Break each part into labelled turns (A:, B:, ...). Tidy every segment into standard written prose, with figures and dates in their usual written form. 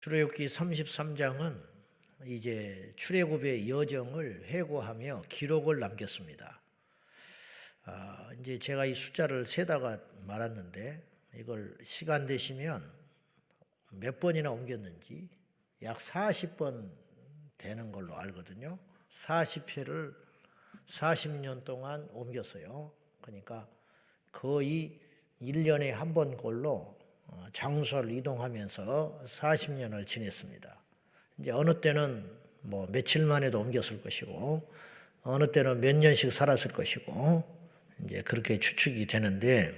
A: 출애굽기 33장은 이제 출애굽의 여정을 회고하며 기록을 남겼습니다. 이제 제가 이 숫자를 세다가 말았는데 이걸 시간 되시면 몇 번이나 옮겼는지 약 40번 되는 걸로 알거든요. 40회를 40년 동안 옮겼어요. 그러니까 거의 1년에 한 번 꼴로 장소를 이동하면서 40년을 지냈습니다. 이제 어느 때는 뭐 며칠 만에도 옮겼을 것이고 어느 때는 몇 년씩 살았을 것이고 이제 그렇게 추측이 되는데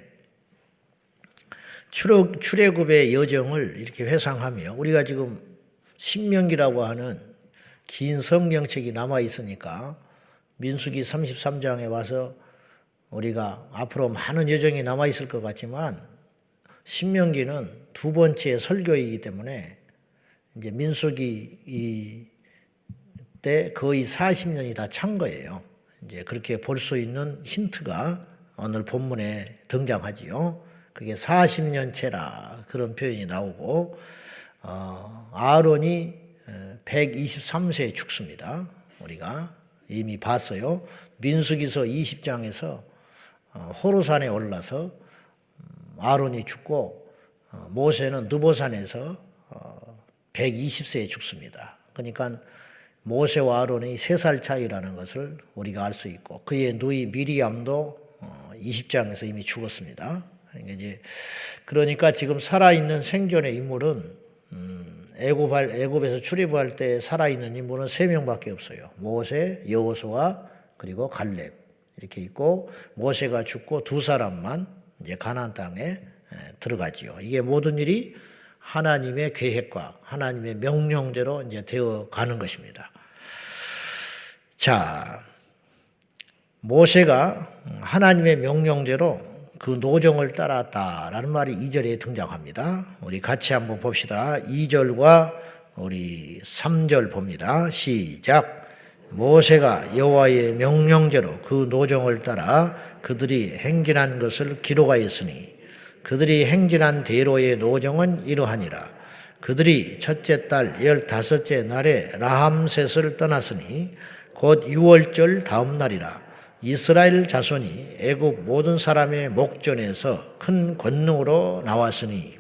A: 출애굽의 여정을 이렇게 회상하며 우리가 지금 신명기라고 하는 긴 성경책이 남아 있으니까 민수기 33장에 와서 우리가 앞으로 많은 여정이 남아 있을 것 같지만 신명기는 두 번째 설교이기 때문에 이제 민수기 때 거의 40년이 다 찬 거예요. 이제 그렇게 볼 수 있는 힌트가 오늘 본문에 등장하지요. 그게 40년째라 그런 표현이 나오고 아론이 123세에 죽습니다. 우리가 이미 봤어요. 민수기서 20장에서 호르산에 올라서 아론이 죽고 모세는 느보산에서 120세에 죽습니다. 그러니까 모세와 아론이 3살 차이라는 것을 우리가 알 수 있고 그의 누이 미리암도 20장에서 이미 죽었습니다. 그러니까 지금 살아있는 생존의 인물은 애굽에서 출애굽할 때 살아있는 인물은 3명밖에 없어요. 모세, 여호수아 그리고 갈렙 이렇게 있고 모세가 죽고 2사람만 이제 가나안 땅에 들어가지요. 이게 모든 일이 하나님의 계획과 하나님의 명령대로 이제 되어 가는 것입니다. 자, 모세가 하나님의 명령대로 그 노정을 따랐다라는 말이 2절에 등장합니다. 우리 같이 한번 봅시다. 2절과 우리 3절 봅니다. 시작. 모세가 여호와의 명령대로 그 노정을 따라 그들이 행진한 것을 기록하였으니 그들이 행진한 대로의 노정은 이러하니라. 그들이 첫째 달 15째 날에 라함셋을 떠났으니 곧 6월절 다음 날이라. 이스라엘 자손이 애굽 모든 사람의 목전에서 큰 권능으로 나왔으니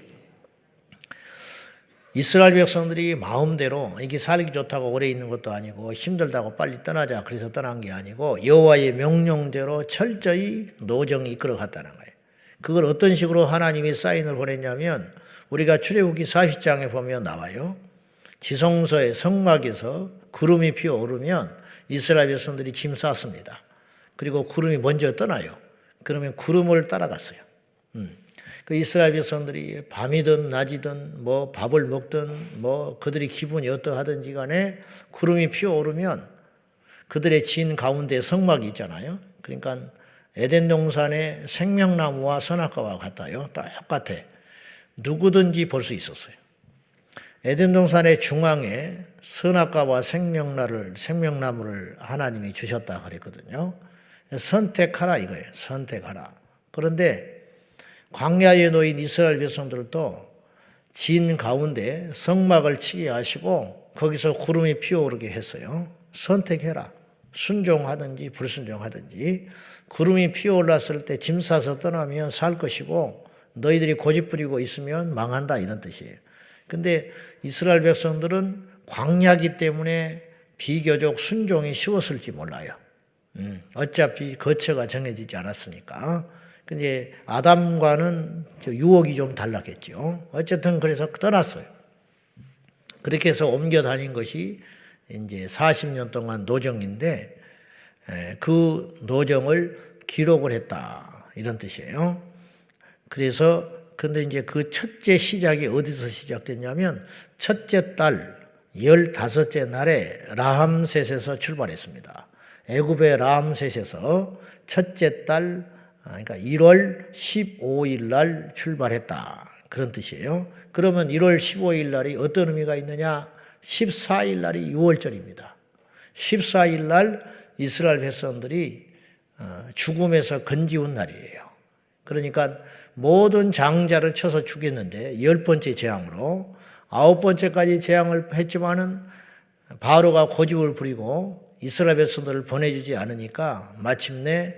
A: 이스라엘 백성들이 마음대로 이게 살기 좋다고 오래 있는 것도 아니고 힘들다고 빨리 떠나자 그래서 떠난 게 아니고 여호와의 명령대로 철저히 노정이 이끌어 갔다는 거예요. 그걸 어떤 식으로 하나님이 사인을 보냈냐면 우리가 출애굽기 40장에 보면 나와요. 지성소의 성막에서 구름이 피어오르면 이스라엘 백성들이 짐 쌌습니다. 그리고 구름이 먼저 떠나요. 그러면 구름을 따라갔어요. 그 이스라엘 백성들이 밤이든 낮이든 뭐 밥을 먹든 뭐 그들이 기분이 어떠하든지 간에 구름이 피어오르면 그들의 진 가운데 성막이 있잖아요. 그러니까 에덴 동산의 생명나무와 선악과와 같아요. 똑같아. 누구든지 볼 수 있었어요. 에덴 동산의 중앙에 선악과와 생명나무를 하나님이 주셨다 그랬거든요. 선택하라 이거예요. 선택하라. 그런데 광야에 놓인 이스라엘 백성들도 진 가운데 성막을 치게 하시고 거기서 구름이 피어오르게 했어요. 선택해라. 순종하든지 불순종하든지 구름이 피어올랐을 때 짐 싸서 떠나면 살 것이고 너희들이 고집부리고 있으면 망한다 이런 뜻이에요. 근데 이스라엘 백성들은 광야기 때문에 비교적 순종이 쉬웠을지 몰라요. 어차피 거처가 정해지지 않았으니까. 근데 아담과는 유혹이 좀 달랐겠죠. 어쨌든 그래서 떠났어요. 그렇게 해서 옮겨 다닌 것이 이제 40년 동안 노정인데 그 노정을 기록을 했다 이런 뜻이에요. 그래서 근데 이제 그 첫째 시작이 어디서 시작됐냐면 첫째 달 15째 날에 라함셋에서 출발했습니다. 애굽의 라함셋에서 첫째 달 그러니까 1월 15일 날 출발했다. 그런 뜻이에요. 그러면 1월 15일 날이 어떤 의미가 있느냐? 14일 날이 6월절입니다. 14일 날 이스라엘 백성들이 죽음에서 건지운 날이에요. 그러니까 모든 장자를 쳐서 죽였는데 10번째 재앙으로 9번째까지 재앙을 했지만은 바로가 고집을 부리고 이스라엘 백성들을 보내주지 않으니까 마침내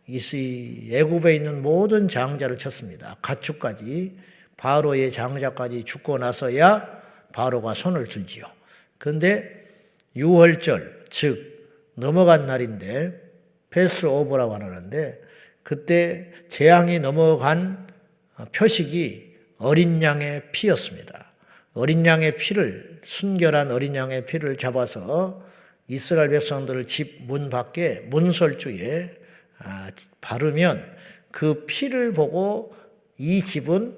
A: 애굽에 있는 모든 장자를 쳤습니다. 가축까지, 바로의 장자까지 죽고 나서야 바로가 손을 들지요. 그런데 유월절, 즉 넘어간 날인데 패스오버라고 하는데, 그때 재앙이 넘어간 표식이 어린 양의 피였습니다. 어린 양의 피를, 순결한 어린 양의 피를 잡아서 이스라엘 백성들을 집 문 밖에 문설주에 바르면 그 피를 보고 이 집은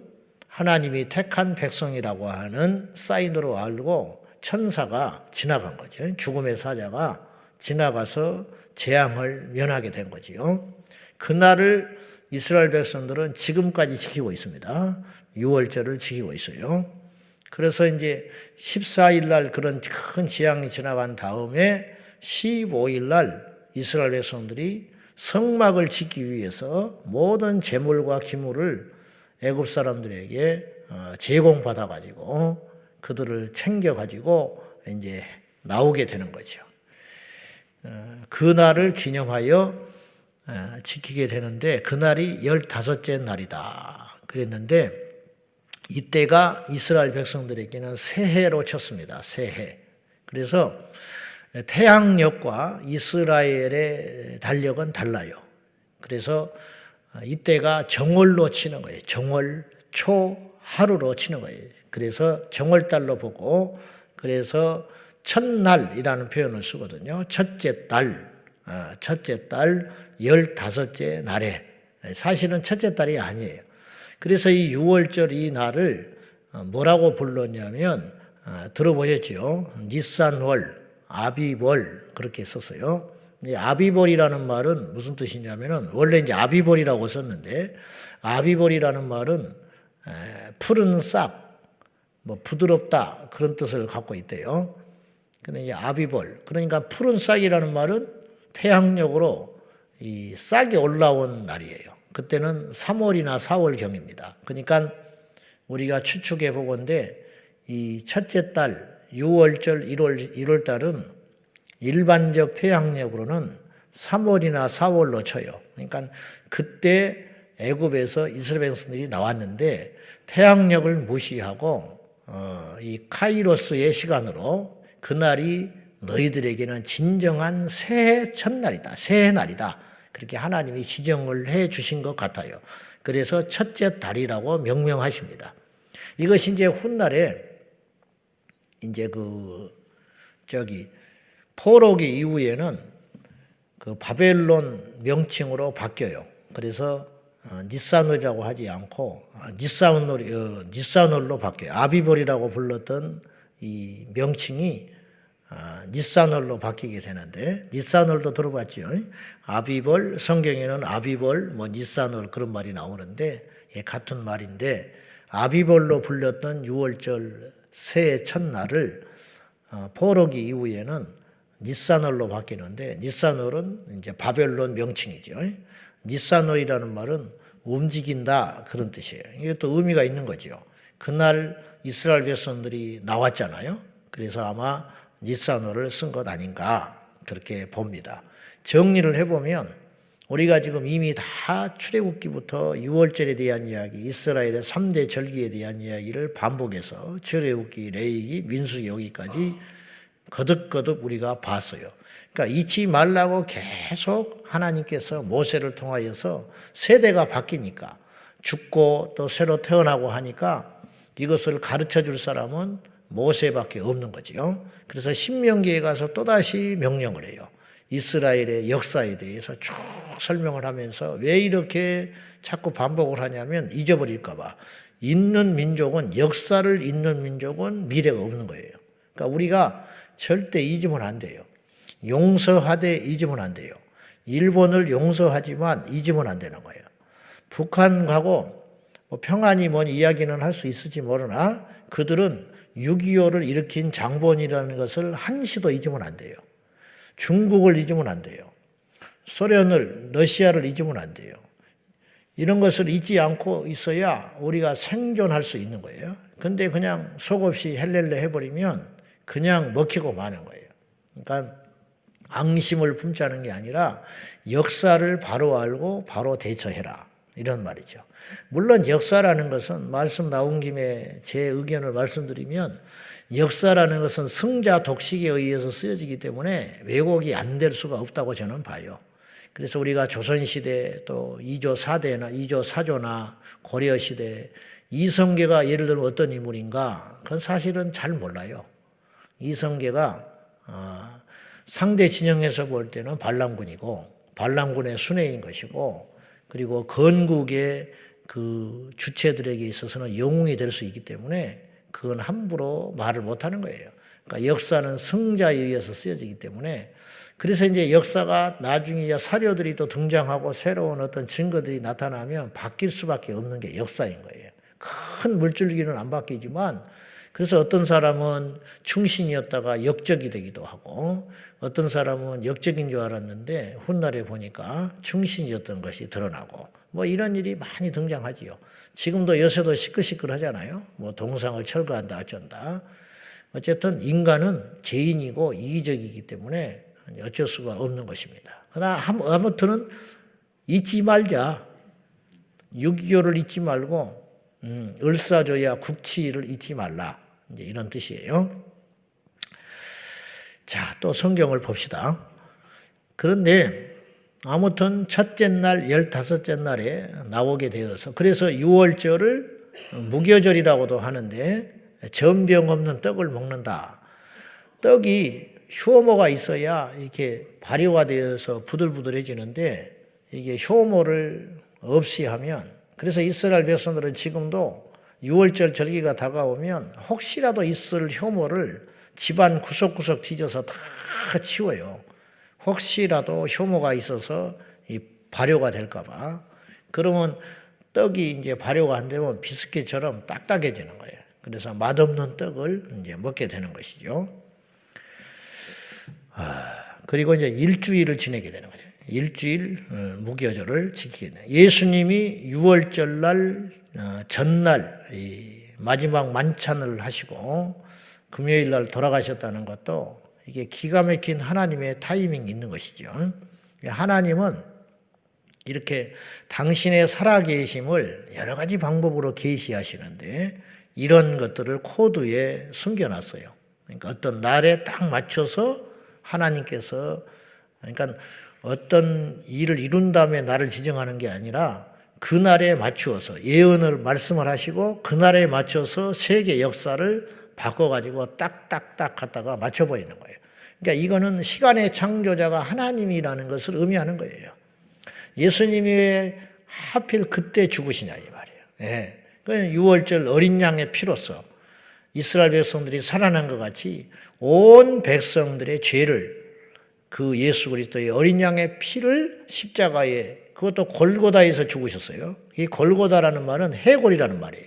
A: 하나님이 택한 백성이라고 하는 사인으로 알고 천사가 지나간 거죠. 죽음의 사자가 지나가서 재앙을 면하게 된 거지요. 그날을 이스라엘 백성들은 지금까지 지키고 있습니다. 유월절을 지키고 있어요. 그래서 이제 14일 날 그런 큰 재앙이 지나간 다음에 15일 날 이스라엘 백성들이 성막을 짓기 위해서 모든 재물과 기물을 애굽 사람들에게 제공받아 가지고 그들을 챙겨 가지고 이제 나오게 되는 거죠. 그날을 기념하여 지키게 되는데, 그날이 15째 날이다 그랬는데, 이때가 이스라엘 백성들에게는 새해로 쳤습니다. 새해. 그래서 태양력과 이스라엘의 달력은 달라요. 그래서 이때가 정월로 치는 거예요. 정월 초 하루로 치는 거예요. 그래서 정월달로 보고, 그래서 첫날이라는 표현을 쓰거든요. 첫째 달 15째 날에, 사실은 첫째 달이 아니에요. 그래서 이 유월절 이 날을 뭐라고 불렀냐면, 들어보셨죠? 니산월, 아비벌 그렇게 썼어요. 이 아비벌이라는 말은 무슨 뜻이냐면은, 원래 이제 아비벌이라고 썼는데, 아비벌이라는 말은 푸른 싹, 뭐 부드럽다 그런 뜻을 갖고 있대요. 근데 이 아비벌, 그러니까 푸른 싹이라는 말은 태양력으로 이 싹이 올라온 날이에요. 그때는 3월이나 4월경입니다. 그러니까 우리가 추측해 보건대 이 첫째 달 6월절 1월 달은 일반적 태양력으로는 3월이나 4월로 쳐요. 그러니까 그때 애굽에서 이스라엘 백성들이 나왔는데 태양력을 무시하고 이 카이로스의 시간으로 그날이 너희들에게는 진정한 새해 첫날이다. 새해 날이다. 그렇게 하나님이 지정을 해 주신 것 같아요. 그래서 첫째 달이라고 명명하십니다. 이것이 이제 훗날에 이제 포로기 이후에는 그 바벨론 명칭으로 바뀌어요. 그래서 니산월이라고 하지 않고 니산월로 바뀌어요. 아비벌이라고 불렀던 이 명칭이 니산월로 바뀌게 되는데, 니산월도 들어봤죠. 아비벌, 성경에는 아비벌, 니산월 그런 말이 나오는데 같은 말인데, 아비벌로 불렸던 6월절 새해 첫날을 포로기 이후에는 니산월로 바뀌는데, 니산월은 이제 바벨론 명칭이죠. 니산월이라는 말은 움직인다 그런 뜻이에요. 이게 또 의미가 있는 거죠. 그날 이스라엘 백성들이 나왔잖아요. 그래서 아마 니산월을 쓴 것 아닌가 그렇게 봅니다. 정리를 해보면 우리가 지금 이미 다 출애굽기부터 6월절에 대한 이야기, 이스라엘의 3대 절기에 대한 이야기를 반복해서 출애굽기, 레위기, 민수기 여기까지 거듭거듭 우리가 봤어요. 그러니까 잊지 말라고 계속 하나님께서 모세를 통하여서 세대가 바뀌니까, 죽고 또 새로 태어나고 하니까 이것을 가르쳐 줄 사람은 모세밖에 없는 거죠. 그래서 신명기에 가서 또다시 명령을 해요. 이스라엘의 역사에 대해서 쭉 설명을 하면서 왜 이렇게 자꾸 반복을 하냐면 잊어버릴까 봐. 잊는 민족은, 역사를 잊는 민족은 미래가 없는 거예요. 그러니까 우리가 절대 잊으면 안 돼요. 용서하되 잊으면 안 돼요. 일본을 용서하지만 잊으면 안 되는 거예요. 북한하고 평안이 뭔 이야기는 할 수 있을지 모르나 그들은 6.25를 일으킨 장본이라는 것을 한시도 잊으면 안 돼요. 중국을 잊으면 안 돼요. 소련을, 러시아를 잊으면 안 돼요. 이런 것을 잊지 않고 있어야 우리가 생존할 수 있는 거예요. 근데 그냥 속없이 헬렐레 해버리면 그냥 먹히고 마는 거예요. 그러니까 앙심을 품자는 게 아니라 역사를 바로 알고 바로 대처해라, 이런 말이죠. 물론 역사라는 것은 말씀 나온 김에 제 의견을 말씀드리면, 역사라는 것은 승자 독식에 의해서 쓰여지기 때문에 왜곡이 안 될 수가 없다고 저는 봐요. 그래서 우리가 조선시대 또 2조 4대나 2조 4조나 고려시대 이성계가 예를 들어 어떤 인물인가, 그건 사실은 잘 몰라요. 이성계가 상대 진영에서 볼 때는 반란군이고 반란군의 순회인 것이고, 그리고 건국의 그 주체들에게 있어서는 영웅이 될 수 있기 때문에 그건 함부로 말을 못하는 거예요. 그러니까 역사는 승자에 의해서 쓰여지기 때문에, 그래서 이제 역사가 나중에 사료들이 또 등장하고 새로운 어떤 증거들이 나타나면 바뀔 수밖에 없는 게 역사인 거예요. 큰 물줄기는 안 바뀌지만, 그래서 어떤 사람은 충신이었다가 역적이 되기도 하고, 어떤 사람은 역적인 줄 알았는데 훗날에 보니까 충신이었던 것이 드러나고, 뭐 이런 일이 많이 등장하지요. 지금도 요새도 시끌시끌하잖아요. 뭐 동상을 철거한다 어쩐다. 어쨌든 인간은 죄인이고 이기적이기 때문에 어쩔 수가 없는 것입니다. 그러나 아무튼 잊지 말자. 6.25를 잊지 말고 을사조야 국치를 잊지 말라, 이제 이런 뜻이에요. 자, 또 성경을 봅시다. 그런데 아무튼 첫째 날 15째 날에 나오게 되어서, 그래서 6월절을 무교절이라고도 하는데 전병 없는 떡을 먹는다. 떡이 효모가 있어야 이렇게 발효가 되어서 부들부들해지는데, 이게 효모를 없이 하면, 그래서 이스라엘 백성들은 지금도 6월절 절기가 다가오면 혹시라도 있을 효모를 집안 구석구석 뒤져서 다 치워요. 혹시라도 효모가 있어서 발효가 될까 봐. 그러면 떡이 이제 발효가 안 되면 비스킷처럼 딱딱해지는 거예요. 그래서 맛없는 떡을 이제 먹게 되는 것이죠. 그리고 이제 일주일을 지내게 되는 거예요. 일주일 무교절을 지키게 돼요. 예수님이 6월절 날 전날 마지막 만찬을 하시고 금요일 날 돌아가셨다는 것도 이게 기가 막힌 하나님의 타이밍이 있는 것이죠. 하나님은 이렇게 당신의 살아계심을 여러 가지 방법으로 계시하시는데, 이런 것들을 코드에 숨겨놨어요. 그러니까 어떤 날에 딱 맞춰서 하나님께서, 그러니까 어떤 일을 이룬 다음에 날을 지정하는 게 아니라 그 날에 맞추어서 예언을 말씀을 하시고 그 날에 맞춰서 세계 역사를 바꿔가지고 딱딱딱 갖다가 맞춰버리는 거예요. 그러니까 이거는 시간의 창조자가 하나님이라는 것을 의미하는 거예요. 예수님이 왜 하필 그때 죽으시냐 이 말이에요. 예. 그러니까 6월절 어린 양의 피로서 이스라엘 백성들이 살아난 것 같이 온 백성들의 죄를, 그 예수 그리스도의 어린 양의 피를 십자가에, 그것도 골고다에서 죽으셨어요. 이 골고다라는 말은 해골이라는 말이에요.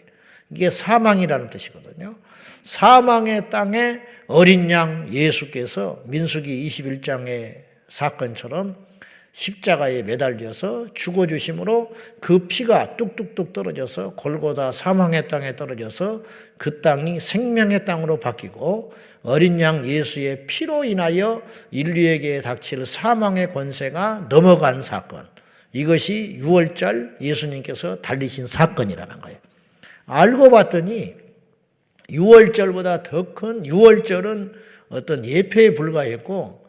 A: 이게 사망이라는 뜻이거든요. 사망의 땅에 어린 양 예수께서 민수기 21장의 사건처럼 십자가에 매달려서 죽어주심으로 그 피가 뚝뚝뚝 떨어져서 골고다 사망의 땅에 떨어져서 그 땅이 생명의 땅으로 바뀌고, 어린 양 예수의 피로 인하여 인류에게 닥칠 사망의 권세가 넘어간 사건, 이것이 6월절 예수님께서 달리신 사건이라는 거예요. 알고 봤더니 6월절보다 더 큰 6월절은 어떤 예표에 불과했고,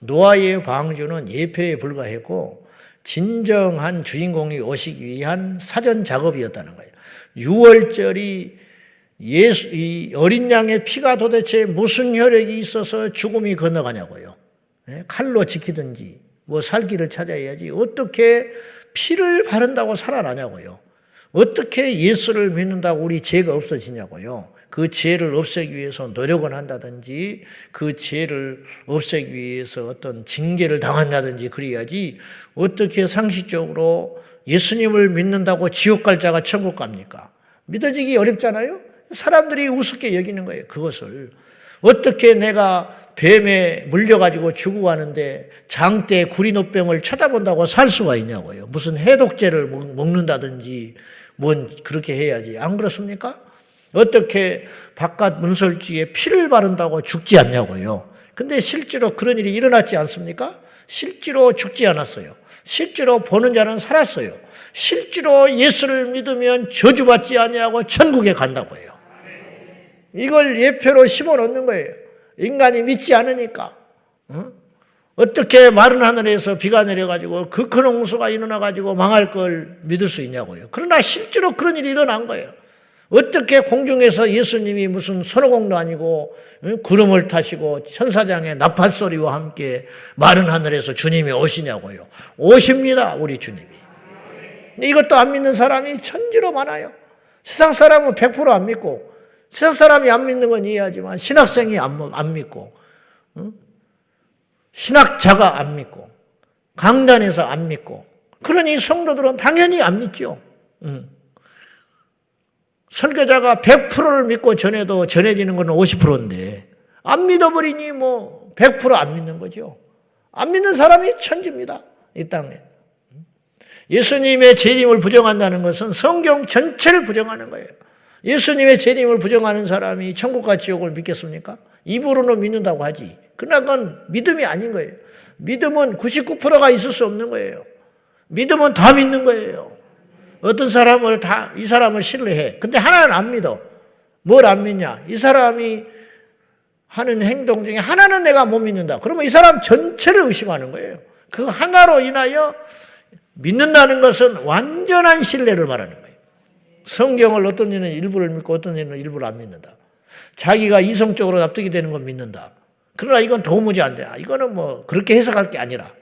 A: 노아의 방주는 예표에 불과했고, 진정한 주인공이 오시기 위한 사전 작업이었다는 거예요. 6월절이 이 어린 양의 피가 도대체 무슨 혈액이 있어서 죽음이 건너가냐고요. 칼로 지키든지 뭐 살기를 찾아야지 어떻게 피를 바른다고 살아나냐고요. 어떻게 예수를 믿는다고 우리 죄가 없어지냐고요. 그 죄를 없애기 위해서 노력을 한다든지 그 죄를 없애기 위해서 어떤 징계를 당한다든지 그래야지, 어떻게 상식적으로 예수님을 믿는다고 지옥 갈 자가 천국 갑니까? 믿어지기 어렵잖아요. 사람들이 우습게 여기는 거예요. 그것을 어떻게 내가 뱀에 물려가지고 죽어가는데 장대 구리노병을 쳐다본다고 살 수가 있냐고요. 무슨 해독제를 먹는다든지 뭔 그렇게 해야지. 안 그렇습니까? 어떻게 바깥 문설주에 피를 바른다고 죽지 않냐고요. 근데 실제로 그런 일이 일어났지 않습니까? 실제로 죽지 않았어요. 실제로 보는 자는 살았어요. 실제로 예수를 믿으면 저주받지 아니하고 천국에 간다고 해요. 이걸 예표로 심어놓는 거예요. 인간이 믿지 않으니까. 어떻게 마른 하늘에서 비가 내려가지고 그 큰 홍수가 일어나가지고 망할 걸 믿을 수 있냐고요. 그러나 실제로 그런 일이 일어난 거예요. 어떻게 공중에서 예수님이 무슨 손오공도 아니고 구름을 타시고 천사장의 나팔소리와 함께 마른 하늘에서 주님이 오시냐고요. 오십니다, 우리 주님이. 이것도 안 믿는 사람이 천지로 많아요. 세상 사람은 100% 안 믿고, 세상 사람이 안 믿는 건 이해하지만 신학생이 안 믿고, 신학자가 안 믿고, 강단에서 안 믿고, 그러니 성도들은 당연히 안 믿죠. 설교자가 100%를 믿고 전해도 전해지는 건 50%인데 안 믿어버리니 뭐 100%안 믿는 거죠. 안 믿는 사람이 천지입니다, 이 땅에. 예수님의 재림을 부정한다는 것은 성경 전체를 부정하는 거예요. 예수님의 재림을 부정하는 사람이 천국과 지옥을 믿겠습니까? 입으로는 믿는다고 하지. 그러나 그건 믿음이 아닌 거예요. 믿음은 99%가 있을 수 없는 거예요. 믿음은 다 믿는 거예요. 어떤 사람을 이 사람을 신뢰해. 근데 하나는 안 믿어. 뭘 안 믿냐? 이 사람이 하는 행동 중에 하나는 내가 못 믿는다. 그러면 이 사람 전체를 의심하는 거예요. 그 하나로 인하여 믿는다는 것은 완전한 신뢰를 말하는 거예요. 성경을 어떤 이는 일부를 믿고 어떤 이는 일부를 안 믿는다. 자기가 이성적으로 납득이 되는 건 믿는다. 그러나 이건 도무지 안 돼. 이거는 뭐 그렇게 해석할 게 아니라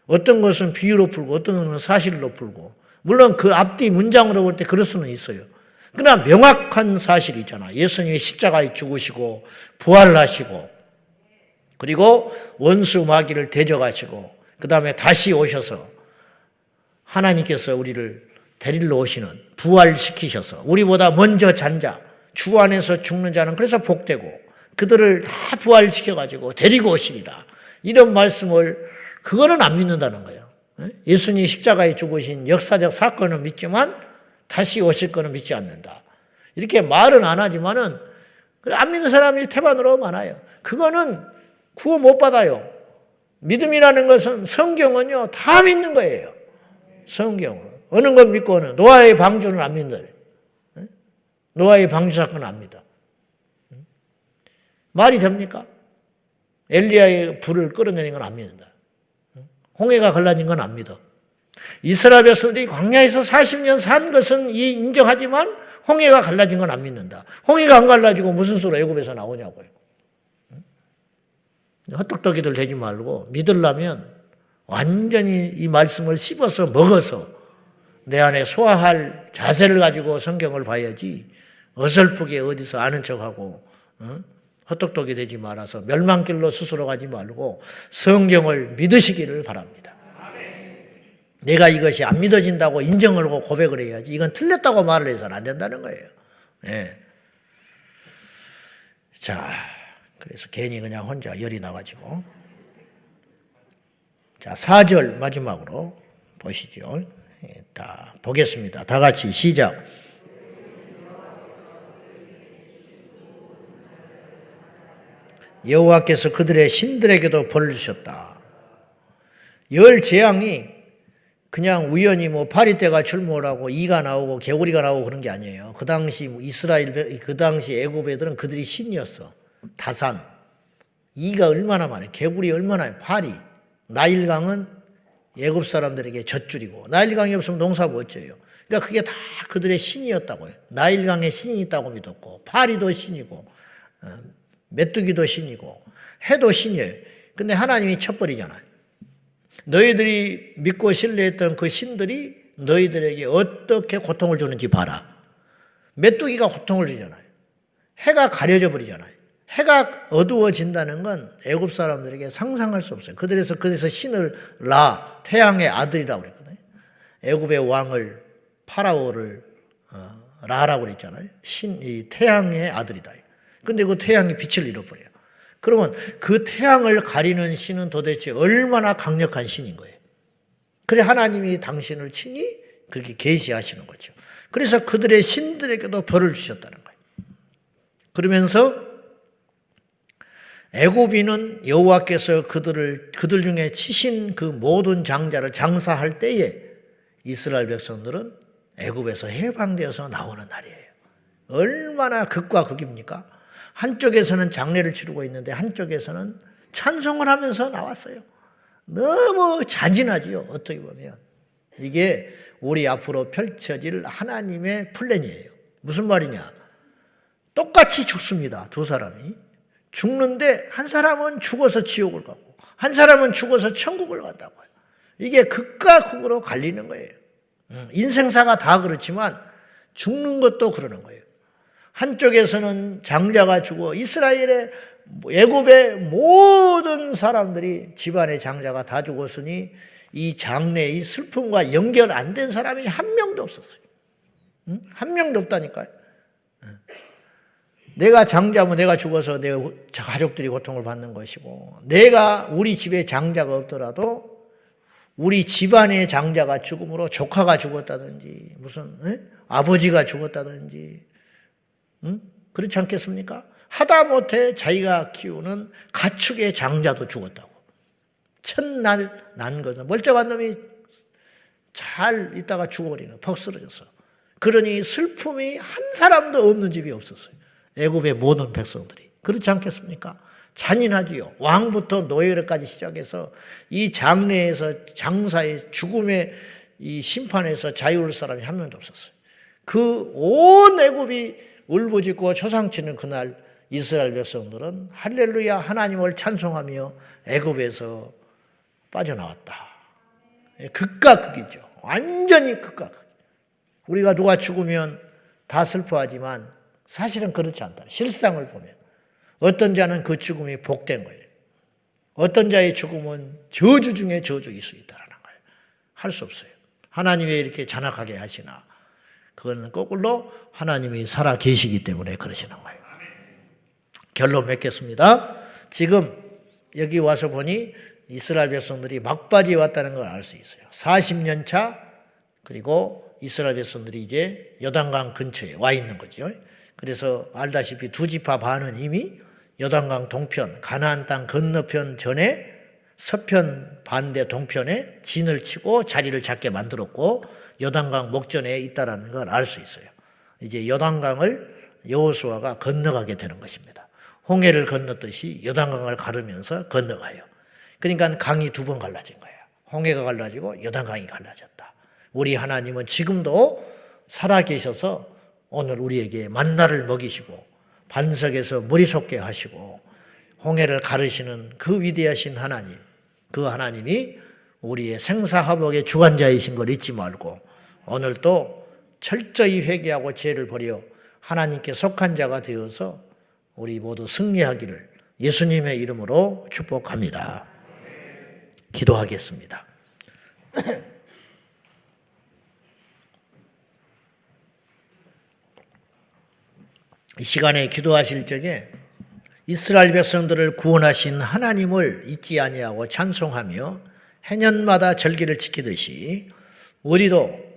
A: 어떤 것은 비유로 풀고 어떤 것은 사실로 풀고, 물론 그 앞뒤 문장으로 볼 때 그럴 수는 있어요. 그러나 명확한 사실이 있잖아. 예수님이 십자가에 죽으시고 부활하시고 그리고 원수 마귀를 대적하시고 그 다음에 다시 오셔서 하나님께서 우리를 데리러 오시는, 부활시키셔서 우리보다 먼저 잔 자, 주 안에서 죽는 자는 그래서 복되고 그들을 다 부활시켜가지고 데리고 오시리라. 이런 말씀을, 그거는 안 믿는다는 거예요. 예수님이 십자가에 죽으신 역사적 사건은 믿지만 다시 오실 거는 믿지 않는다. 이렇게 말은 안 하지만은 안 믿는 사람이 태반으로 많아요. 그거는 구원 못 받아요. 믿음이라는 것은, 성경은요 다 믿는 거예요. 성경은 어느 건 믿고 어느, 노아의 방주는 안 믿는다. 노아의 방주 사건은 안 믿어. 말이 됩니까? 엘리야의 불을 끌어내는 건 안 믿는다. 홍해가 갈라진 건 안 믿어. 이스라엘 백성들이 광야에서 40년 산 것은 인정하지만 홍해가 갈라진 건 안 믿는다. 홍해가 안 갈라지고 무슨 수로 애굽에서 나오냐고요. 헛똑똑이들 되지 말고 믿으려면 완전히 이 말씀을 씹어서 먹어서 내 안에 소화할 자세를 가지고 성경을 봐야지, 어설프게 어디서 아는 척하고 헛똑똑이 되지 말아서 멸망길로 스스로 가지 말고 성경을 믿으시기를 바랍니다. 내가 이것이 안 믿어진다고 인정을 하고 고백을 해야지, 이건 틀렸다고 말을 해서는 안 된다는 거예요. 네. 자, 그래서 괜히 그냥 혼자 열이 나가지고. 자, 4절 마지막으로 보시죠. 다 보겠습니다. 다 같이 시작. 여호와께서 그들의 신들에게도 벌을 주셨다. 열 재앙이 그냥 우연히 뭐 파리떼가 출몰하고 이가 나오고 개구리가 나오고 그런 게 아니에요. 그 당시 그 당시 애굽 애들은 그들이 신이었어. 다산, 이가 얼마나 많아요. 개구리 얼마나 많아요. 파리, 나일강은 애굽 사람들에게 젖줄이고, 나일강이 없으면 농사 못 져요. 그러니까 그게 다 그들의 신이었다고요. 나일강에 신이 있다고 믿었고, 파리도 신이고, 메뚜기도 신이고, 해도 신이에요. 근데 하나님이 쳐버리잖아요. 너희들이 믿고 신뢰했던 그 신들이 너희들에게 어떻게 고통을 주는지 봐라. 메뚜기가 고통을 주잖아요. 해가 가려져 버리잖아요. 해가 어두워진다는 건 애굽 사람들에게 상상할 수 없어요. 그래서 신을 라, 태양의 아들이라고 그랬거든요. 애굽의 왕을, 파라오를 라라고 그랬잖아요. 이 태양의 아들이다. 근데 그 태양이 빛을 잃어버려요. 그러면 그 태양을 가리는 신은 도대체 얼마나 강력한 신인 거예요. 그래 하나님이 당신을 친히 그렇게 계시하시는 거죠. 그래서 그들의 신들에게도 벌을 주셨다는 거예요. 그러면서 애굽인은 여호와께서 그들 중에 치신 그 모든 장자를 장사할 때에 이스라엘 백성들은 애굽에서 해방되어서 나오는 날이에요. 얼마나 극과 극입니까? 한쪽에서는 장례를 치르고 있는데 한쪽에서는 찬송을 하면서 나왔어요. 너무 잔인하지요. 어떻게 보면 이게 우리 앞으로 펼쳐질 하나님의 플랜이에요. 무슨 말이냐? 똑같이 죽습니다. 두 사람이 죽는데 한 사람은 죽어서 지옥을 가고 한 사람은 죽어서 천국을 간다고요. 이게 극과 극으로 갈리는 거예요. 인생사가 다 그렇지만 죽는 것도 그러는 거예요. 한쪽에서는 장자가 죽어 이스라엘의 애굽의 모든 사람들이 집안의 장자가 다 죽었으니 이 장래의 슬픔과 연결 안 된 사람이 한 명도 없었어요. 한 명도 없다니까요. 내가 장자면 내가 죽어서 내 가족들이 고통을 받는 것이고 내가 우리 집에 장자가 없더라도 우리 집안의 장자가 죽음으로 조카가 죽었다든지 무슨 아버지가 죽었다든지 그렇지 않겠습니까? 하다못해 자기가 키우는 가축의 장자도 죽었다고. 첫날 난 거는 멀쩡한 놈이 잘 있다가 죽어버리는 퍽 쓰러져서. 그러니 슬픔이 한 사람도 없는 집이 없었어요. 애굽의 모든 백성들이. 그렇지 않겠습니까? 잔인하지요. 왕부터 노예까지 시작해서 이 장래에서 장사의 죽음의 이 심판에서 자유로울 사람이 한 명도 없었어요. 그 온 애굽이 울부짖고 초상치는 그날 이스라엘 백성들은 할렐루야 하나님을 찬송하며 애굽에서 빠져나왔다. 극과 극이죠. 완전히 극과 극. 우리가 누가 죽으면 다 슬퍼하지만 사실은 그렇지 않다. 실상을 보면 어떤 자는 그 죽음이 복된 거예요. 어떤 자의 죽음은 저주 중에 저주일 수 있다는 거예요. 할 수 없어요. 하나님이 왜 이렇게 잔악하게 하시나? 그거는 거꾸로 하나님이 살아 계시기 때문에 그러시는 거예요. 결론 맺겠습니다. 지금 여기 와서 보니 이스라엘 백성들이 막바지에 왔다는 걸 알 수 있어요. 40년 차 그리고 이스라엘 백성들이 이제 요단강 근처에 와 있는 거죠. 그래서 알다시피 두 지파 반은 이미 요단강 동편 가나안 땅 건너편 전에 서편 반대 동편에 진을 치고 자리를 잡게 만들었고 요단강 목전에 있다라는 걸 알 수 있어요. 이제 요단강을 여호수아가 건너가게 되는 것입니다. 홍해를 건넜듯이 요단강을 가르면서 건너가요. 그러니까 강이 두 번 갈라진 거예요. 홍해가 갈라지고 요단강이 갈라졌다. 우리 하나님은 지금도 살아계셔서 오늘 우리에게 만나를 먹이시고 반석에서 물이 솟게 하시고 홍해를 가르시는 그 위대하신 하나님, 그 하나님이 우리의 생사화복의 주관자이신 걸 잊지 말고 오늘도 철저히 회개하고 죄를 버려 하나님께 속한 자가 되어서 우리 모두 승리하기를 예수님의 이름으로 축복합니다. 기도하겠습니다. 이 시간에 기도하실 적에 이스라엘 백성들을 구원하신 하나님을 잊지 아니하고 찬송하며 해년마다 절기를 지키듯이 우리도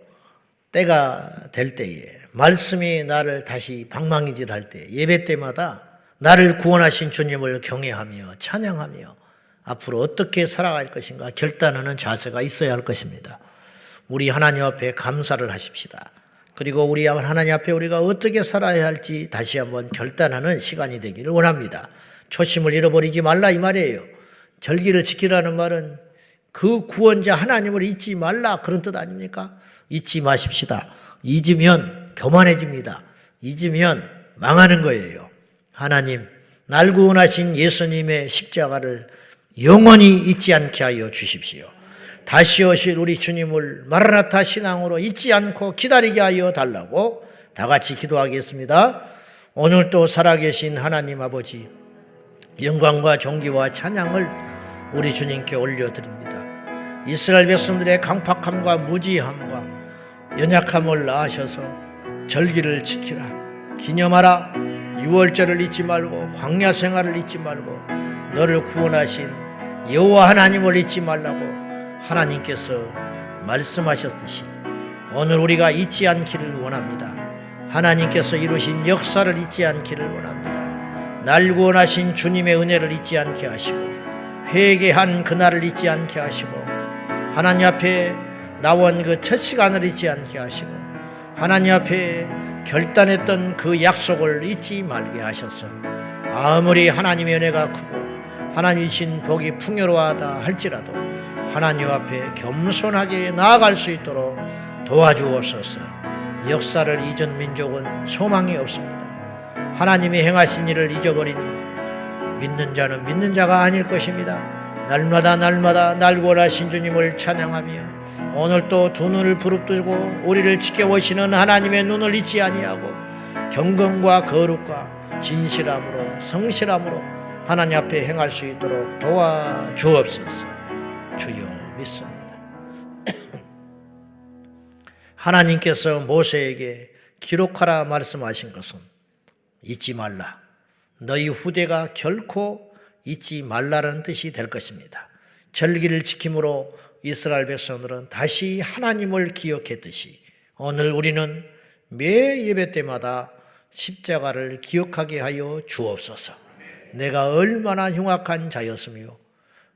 A: 때가 될 때에 말씀이 나를 다시 방망이질할 때 예배 때마다 나를 구원하신 주님을 경외하며 찬양하며 앞으로 어떻게 살아갈 것인가 결단하는 자세가 있어야 할 것입니다. 우리 하나님 앞에 감사를 하십시다. 그리고 우리 하나님 앞에 우리가 어떻게 살아야 할지 다시 한번 결단하는 시간이 되기를 원합니다. 초심을 잃어버리지 말라 이 말이에요. 절기를 지키라는 말은 그 구원자 하나님을 잊지 말라 그런 뜻 아닙니까? 잊지 마십시다. 잊으면 교만해집니다. 잊으면 망하는 거예요. 하나님, 날 구원하신 예수님의 십자가를 영원히 잊지 않게 하여 주십시오. 다시 오실 우리 주님을 마라나타 신앙으로 잊지 않고 기다리게 하여 달라고 다 같이 기도하겠습니다. 오늘도 살아계신 하나님 아버지, 영광과 존귀와 찬양을 우리 주님께 올려드립니다. 이스라엘 백성들의 강팍함과 무지함과 연약함을 아셔서 절기를 지키라, 기념하라, 유월절을 잊지 말고 광야 생활을 잊지 말고 너를 구원하신 여호와 하나님을 잊지 말라고 하나님께서 말씀하셨듯이 오늘 우리가 잊지 않기를 원합니다. 하나님께서 이루신 역사를 잊지 않기를 원합니다. 날 구원하신 주님의 은혜를 잊지 않게 하시고 회개한 그날을 잊지 않게 하시고 하나님 앞에 나온 그 첫 시간을 잊지 않게 하시고 하나님 앞에 결단했던 그 약속을 잊지 말게 하셔서 아무리 하나님의 은혜가 크고 하나님이신 복이 풍요로하다 할지라도 하나님 앞에 겸손하게 나아갈 수 있도록 도와주옵소서. 역사를 잊은 민족은 소망이 없습니다. 하나님이 행하신 일을 잊어버린 믿는 자는 믿는 자가 아닐 것입니다. 날마다 날 구원하신 주님을 찬양하며 오늘 또 두 눈을 부릅뜨고 우리를 지켜보시는 하나님의 눈을 잊지 아니하고 경건과 거룩과 진실함으로 성실함으로 하나님 앞에 행할 수 있도록 도와주옵소서. 주여 믿습니다. 하나님께서 모세에게 기록하라 말씀하신 것은 잊지 말라, 너희 후대가 결코 잊지 말라는 뜻이 될 것입니다. 절기를 지킴으로 이스라엘 백성들은 다시 하나님을 기억했듯이 오늘 우리는 매 예배 때마다 십자가를 기억하게 하여 주옵소서. 내가 얼마나 흉악한 자였으며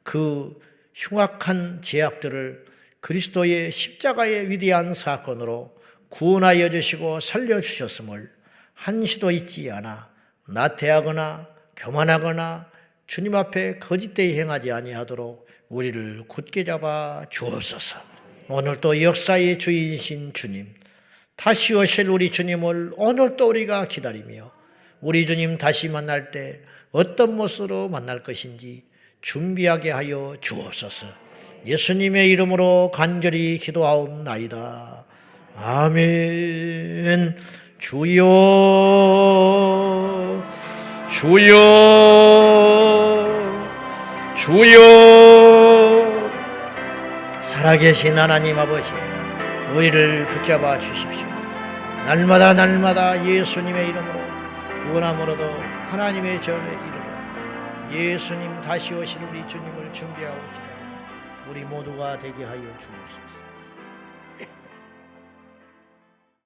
A: 그 흉악한 죄악들을 그리스도의 십자가의 위대한 사건으로 구원하여 주시고 살려주셨음을 한시도 잊지 않아 나태하거나 교만하거나 주님 앞에 거짓되이 행하지 아니하도록 우리를 굳게 잡아 주옵소서. 오늘 또 역사의 주인이신 주님, 다시 오실 우리 주님을 오늘 또 우리가 기다리며 우리 주님 다시 만날 때 어떤 모습으로 만날 것인지 준비하게 하여 주옵소서. 예수님의 이름으로 간절히 기도하옵나이다. 아멘. 주여 주여 주여. 살아계신 하나님 아버지, 우리를 붙잡아 주십시오. 날마다 예수님의 이름으로 구원함으로도 하나님의 전에 이르러 예수님 다시 오실 우리 주님을 준비하고 기다립니다. 우리 모두가 되게 하여 주옵소서.